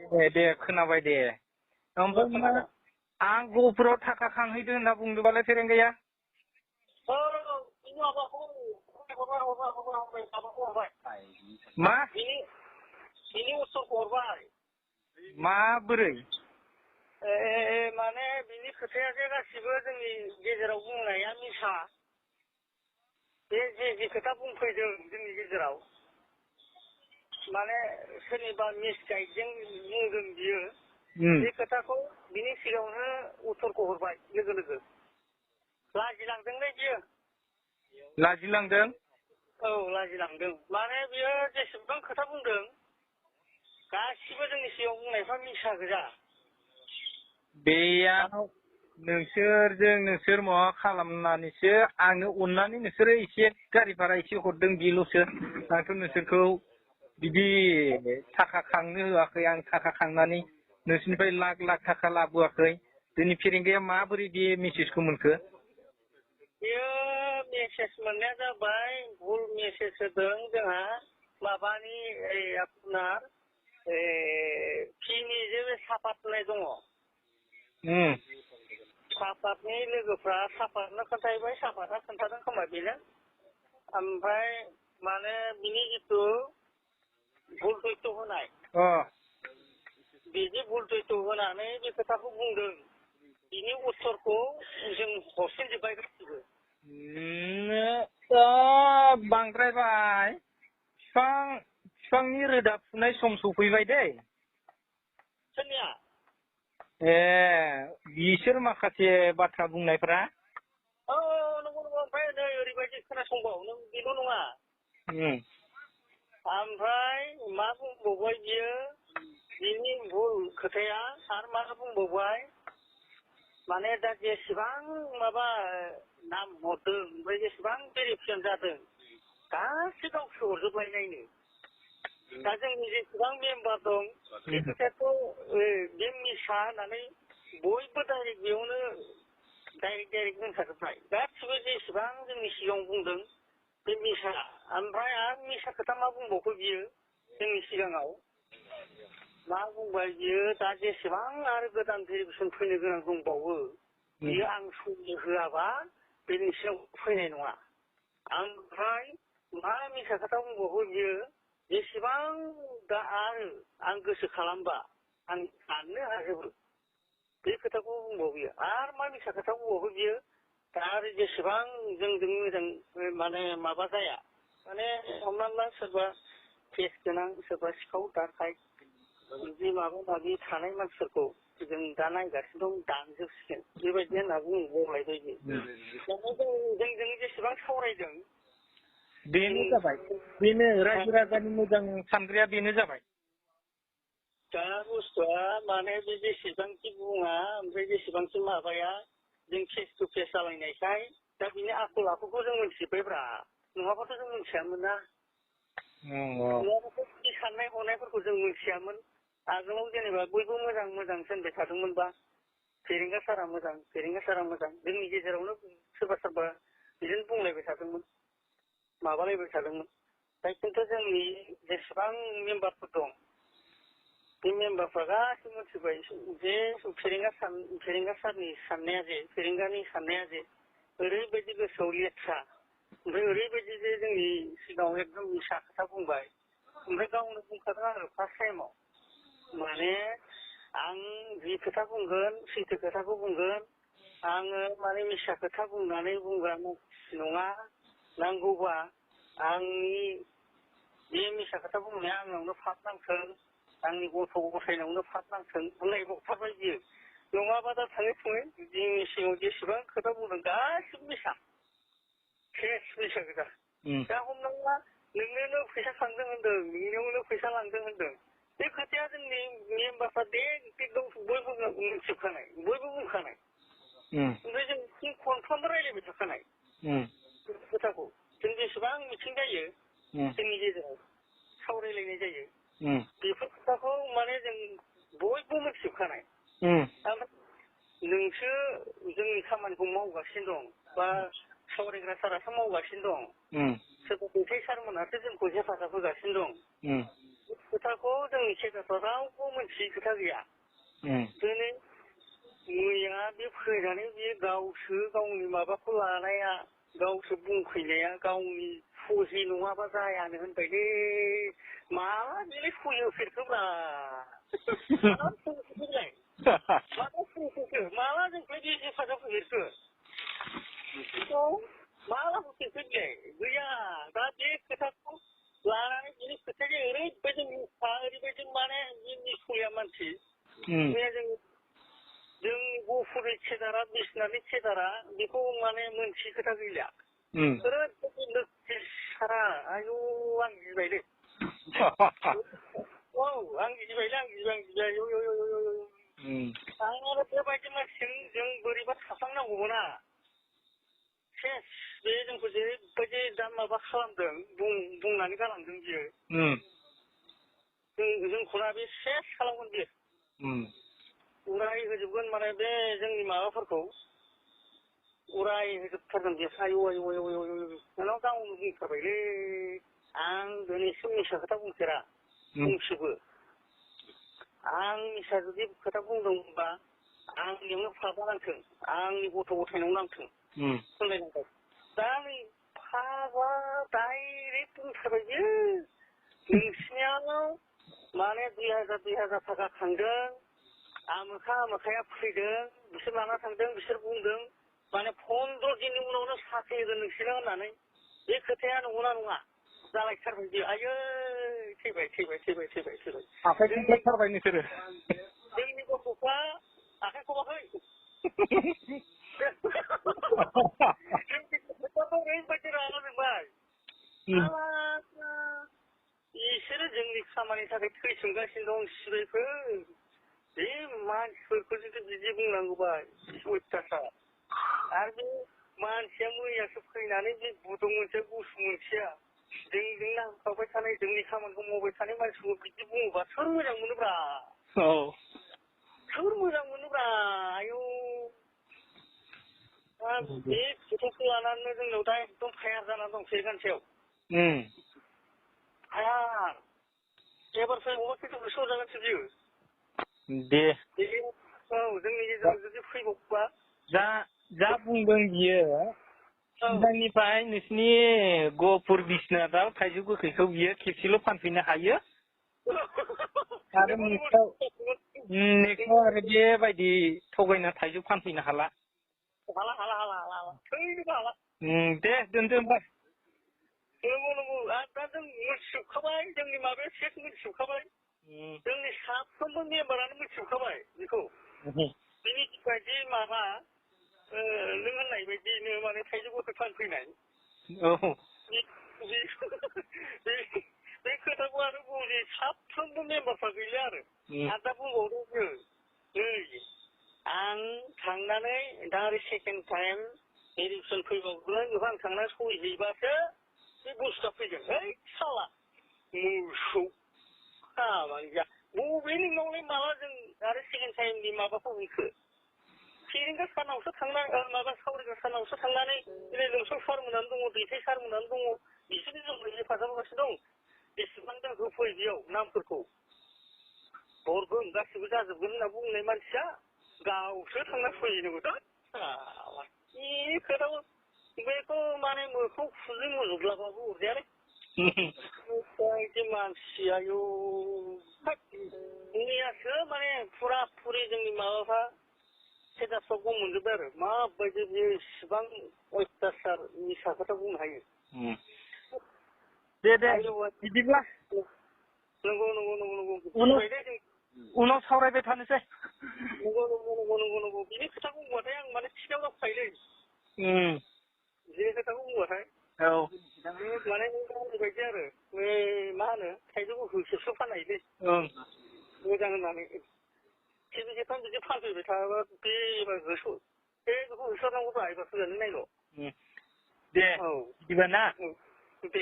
दे खोनाबाय दे। ओमफ्राय आं गहपुराव थाखा खांहैदों होनना बुंदोंबालाय फेरेंगाया? औ बिनि माबाखौ हरबाय। मा? बिनि उत्तरखौ हरबाय। माबोरै? माने बिनि खोथाया जे गासिबो जोंनि गेजेराव बुंनाया मिसा। बे जे खोथा बुंफैदों जोंनि गेजेराव माने सोरनिबा मिसगाइडजों बुंदों बियो। बे खोथाखौ बिनि सिगाङावनो उत्तरखौ हरबाय लोगो लोगो। लाजिलांदोंलै बियो। लाजिलांदों? औ लाजिलांदों। माने बियो जेसेबां खोथा बुंदों गासिबो जोंनि सिगाङाव बुंनायफ्रा मिसा गोजा। बेयाव नोंसोर माबा खालामनानैसो आंनो अननानै नोंसोरो एसे गारि भारा एसे हरदों बेल'सो। आंथ' नोंसोरखौ बिदि थाखा खांनो होआखै। आं थाखा खांनानै नोंसोरनिफ्राय लाख लाख थाखा लाबोआखै। दिनै फेरेंगाया माबोरै बे मेसेजखौ मोनखो? बेयो मेसेज मोननाया जाबाय भुल मेसेज होदों जोंहा माबानि आपनार फिनि जे सापात होननाय दङ। सापातनि लोगोफ्रा सापातनो खोन्थाहैबाय, सापातआ खोन्थादों खोमा बेनो। ओमफ्राय माने बिनि जिथु भुल तथ्य होनाय बिदि भुल तथ्य होनानै बे खोथाखौ बुंदों। बिनि उत्तरखौ जों हरफिनजोब्बाय गासिबो। बांद्रायबाय। बिफांनि रोदा फुनाय सम सफैबाय दै। सोरनिया? बिसोर माखासे बाथ्रा बुंनायफ्रा। औ नंगौ। ओमफ्राय नै ओरैबायदि खोनासंबाव नों बेल' नङा। ओमफ्राय मा बुंबावबाय बियो बिनि भुल खोथाया आरो मा बुंबावबाय माने दा जेसेबां माबा नाम हरदों ओमफ्राय जेसेबां भेरिफिकेसन जादों गासै गावसो हरजोबलायनायनो। दा जोंनि जेसेबां मेम्बार दं बे खोथायाथ' बे मिसा होननानै बयबो डाइरेक्ट बेयावनो डाइरेक्ट होनखाजोबनाय। गासिबो जेसेबां जोंनि सिगाङाव बुंदों बे मिसा। ओमफ्राय आरो मिसा खोथा मा बुंबावखो बियो जोंनि सिगाङाव मा बुंबाय बियो दा जेसेबां आरो गोदान भेरिफिकेसन फैनो गोनां दंबावो बियो आं सम होआबा बे नोंसिनाव फैनाय नङा। ओमफ्राय मा मिसा खोथा बुंबावो बियो जेसेबां दा आरो आं गोसो खालामबा आं दाननो हाजोबो। बे खोथाखौ बुंबावो बियो। आरो मा मिसा खोथा बुंबावो बियो दा आरो जेसेबां जोंजों मोजां माने माबा जाया माने हमनानै ला सोरबा केस गोनां सोरबा सिखाव दाखायत बिदि माबा माबि थानाय मानसिफोरखौ जों दा नायगासिनो दं दानजोबसिगोन बेबायदि होनना बुंबावलायबाय बियो। जोंजों जेसेबां सावरायदों बेनो जाबाय। बेनो रायजो राजानि मोजां सानग्राया बेनो जाबाय। दा बुस्थुआ माने बे जेसेबांखि बुङा ओमफ्राय जेसेबांखि माबाया जों फेस टु फेस जालायनायखाय दा बिनि आखल आखुखौ जों मिथिजोब्बायब्रा। नङाबाथ' जों मिथियामोन ना। नङाबाथ' बे साननाय हनायफोरखौ जों मिथियामोन। आगोलाव जेनेबा बयबो मोजां होनबाय थादोंमोनबा फेरेंगा सारा मोजां जोंनि गेजेरावनो सोरबा बिदिनो बुंलायबाय थादोंमोन माबालायबाय थादोंमोन। दा खिन्थु जोंनि जेसेबां मेम्बारफोर दं बे मेम्बारफ्रा गासिबो मिथिबाय जे फेरेंगा सारनि साननाया जे फेरेंगानि साननाया जे ओरैबायदि गोसोआव लेथ्रा ओमफ्राय ओरैबायदि जे जोंनि सिगाङाव एकदम मिसा खोथा बुंबाय। ओमफ्राय गावनो बुंखादों आरो फार्स्ट टाइमाव माने आं जि खोथा बुंगोन सैथो खोथाखौ बुंगोन। आङो माने मिसा खोथा बुंनानै बुंग्रा मानसि नङा। नांगौबा आंनि बे मिसा खोथा बुंनाया आंनावनो फाब नांथों आंनि गथ' गथायनावनो फाब नांथों बुंलायबावथारबाय बियो। नङाबा दा थाङै जोंनि सिगाङाव जेसेबां खोथा बुंदों गासिबो मिसा गोजा। दा हमनानै ला नोंनोनो फैसा खांदों होनदों नोंनियावनो फैसा लांदों होनदों बे खोथाया जोंनि मेम्बारफ्रा बयबो मिथिजोबखानाय बयबो बुंखानाय। ओमफ्राय जों खनफ्रोमबो रायज्लायबाय थाखानाय खोथाखौ जों जेसेबां मिथिं जायो जोंनि गेजेराव सावरायलायनाय जायो बेफोर खोथाखौ माने जों बयबो मिथिजोबखानाय। नोंसो जोंनि खामानिखौ मावगासिनो दं बा सावरायग्रा सारासो मावगासिनो दं सोरबा दैथाय सारमोनहासो जोंखौ हेफाजाब होगासिनो दं। खोथाखौ जोंनि सेक्रेटारिया रावबो मोनथियै खोथा गैया। दिनै मैया बे फैनानै बे गावसो गावनि माबाखौ लानाया गावसो बुंफैनाया गावनि सहि नङाबा जायानो होनबायलै माला बिलाय सहि होफेरखोब्रा माला सहि होफेरखोलाय माला सहि होफेरखो माला जोंखौलाय बे हेफाजाब होफेरखो माला होफेरखो बिलाय गैया दा बे खोथाखौ लानानै बिनि खोथाया ओरैबायदि मिसा ओरैबायदि माने मिसलिया मानसि मैया जोंनि गफुरनि केदारा बिसनाथनि केदारा बेखौ माने मोनथियै खोथा गैला ओरैबायदि लोखि सारा आयु आं गिबायलै औ आं गिबायलै आं गिबाय आयु आरो बेबायदि मानसिजों जों बोरैबा थाफ्लांनांगौमोना सेस बे जोंखौ जेरैबायदि दा माबा खालामदों बुंनानै गालांदों बियो जोंखौना बे सेस खालामगोन बियो उराय होजोबगोन माने बे जोंनि माबाफोरखौ उराय होजोबथारगोन बे आयु नोंनाव गावनो बुंथारबायलै आं दिनैसिम मिसा खोथा बुंफेरा बुंसोबो आं मिसा जुदि खोथा बुंदोंबा आंनियावनो फाबा नांथों आंनि गथ' गथायनाव नांथों होनलायनांगौ दा नै फाबा डाइरेक्ट बुंथारबाय बियो नोंसिनियाव माने 2000 थाखा खांदों आमोखाया फैदों बिसोर लाना थांदों बिसोर बुंदों माने 15 दिननि उनावनो साख्रि होगोन नोंसोरनो होननानै बे खोथाया नंगौना नङा जालायथारबाय बियो आयै थैबाय आखाइ खबलायथारबाय नोंसोरो जोंनि गथ'फ्रा आखाइ खबाखै ओरैबायदि रागा जोंबाय बिसोरो जोंनि खामानिनि थाखाय थैसोमगासिनो दं सिबायफोर बे मानसिफोरखौ जुदि बिदि बुंनांगौबा अयथासार आरो बे मानसिया मैयासो फैनानै बे गुदुं मोनसे गुसु मोनसेया जोंजों नांखाबाय थानाय जोंनि खामानिखौ मावबाय थानाय मानसिखौ बिदि बुङोबा सोर मोजां मोनोब्रा सोर मोजां मोनोब्रा आयौ बे खोथाखौ लानानै जोंनाव दा एकदम फायार जानानै दं सेरगानसेयाव फायार एबार फैबावबा खिन्थु गोसोआव जागोनसो बियो दे औ जोंनि गेजेराव जुदि फैबावबा जा बुंदों बियो सिगांनिफ्राय नोंसिनि गहपुर बिसनाथाव थाइजौ गोखैखौ बियो खेबसेल' फानफैनो हायो आरो नेक्स्टआव आरो बेबायदि थगायना थाइजौ फानफैनो हाला थैनोबो हाला दे दोनदो होमबा नंगौ आरो दा जों मिथिजोबखाबाय जोंनि माबाया सेस मिथिजोबखाबाय जोंनि साफ्रोमबो मेम्बारानो मिथिजोबखाबाय बेखौ बिनि बायदि माबा नों होननाय बायदिनो माने थाइजौ गोखै फानफैनाय बे खोथाखौ आरो बुजि साफ्रोमबो मेम्बारफ्रा गैला आरो दा बुंबावदों नै आं थांनानै दा आरो सेकेन्ड टाइम इलेक्सन फैबावगोन बेखौ आं थांनानै सहैहैबासो बे बुस्थुआ फैगोन है साला मोसौ खामानि गैया बबे नोंनावलाय माला जों आरो सेकेन्ड टाइमनि माबाखौ हैखो फेरेंगा सानावसो थांनानै माबा सावरायग्रा सानावसो थांनानै दिनै लोमसाव सारमोनानो दङ दैथाय सारमोनानो दङ बिसोरनि जोंखौ हेफाजाब होगासिनो दं बेसेबां जों होफै बेयाव नामफोरखौ हरगोन गासिबो जाजोबगोन होनना बुंनाय मानसिया गावसो थांना फैनोबो दा बे खोथाखौ बेखौ माने मोखौ खुजों मुजुब्लाबाबो अरजायालै बेबायदि मानसि आयु मैयासो माने फुरा फुरि जोंनि माबाफ्रा सेटासआव गम मोनजोब्बाय आरो माबायदि बियो इसिबां अयथासार मिसा खोथा बुंनो हायो दे बिदिब्ला नंगौ उनाव सावरायबाय थानोसै नंगौ बिनि खोथाखौ बुंबाथाय आं माने थिनाव दावखायोलै बिनि खोथाखौ बुंबाथाय माने गावनि बायदि आरो मा होनो थाइजौ गोखै फाननायलै मोजां होननानै खेबथाम बिदि फानफैबाय थाबा बे एबार बेखौ होसोनांगौब्रा एबार फैनानै नायल' दे बिदिबा ना दे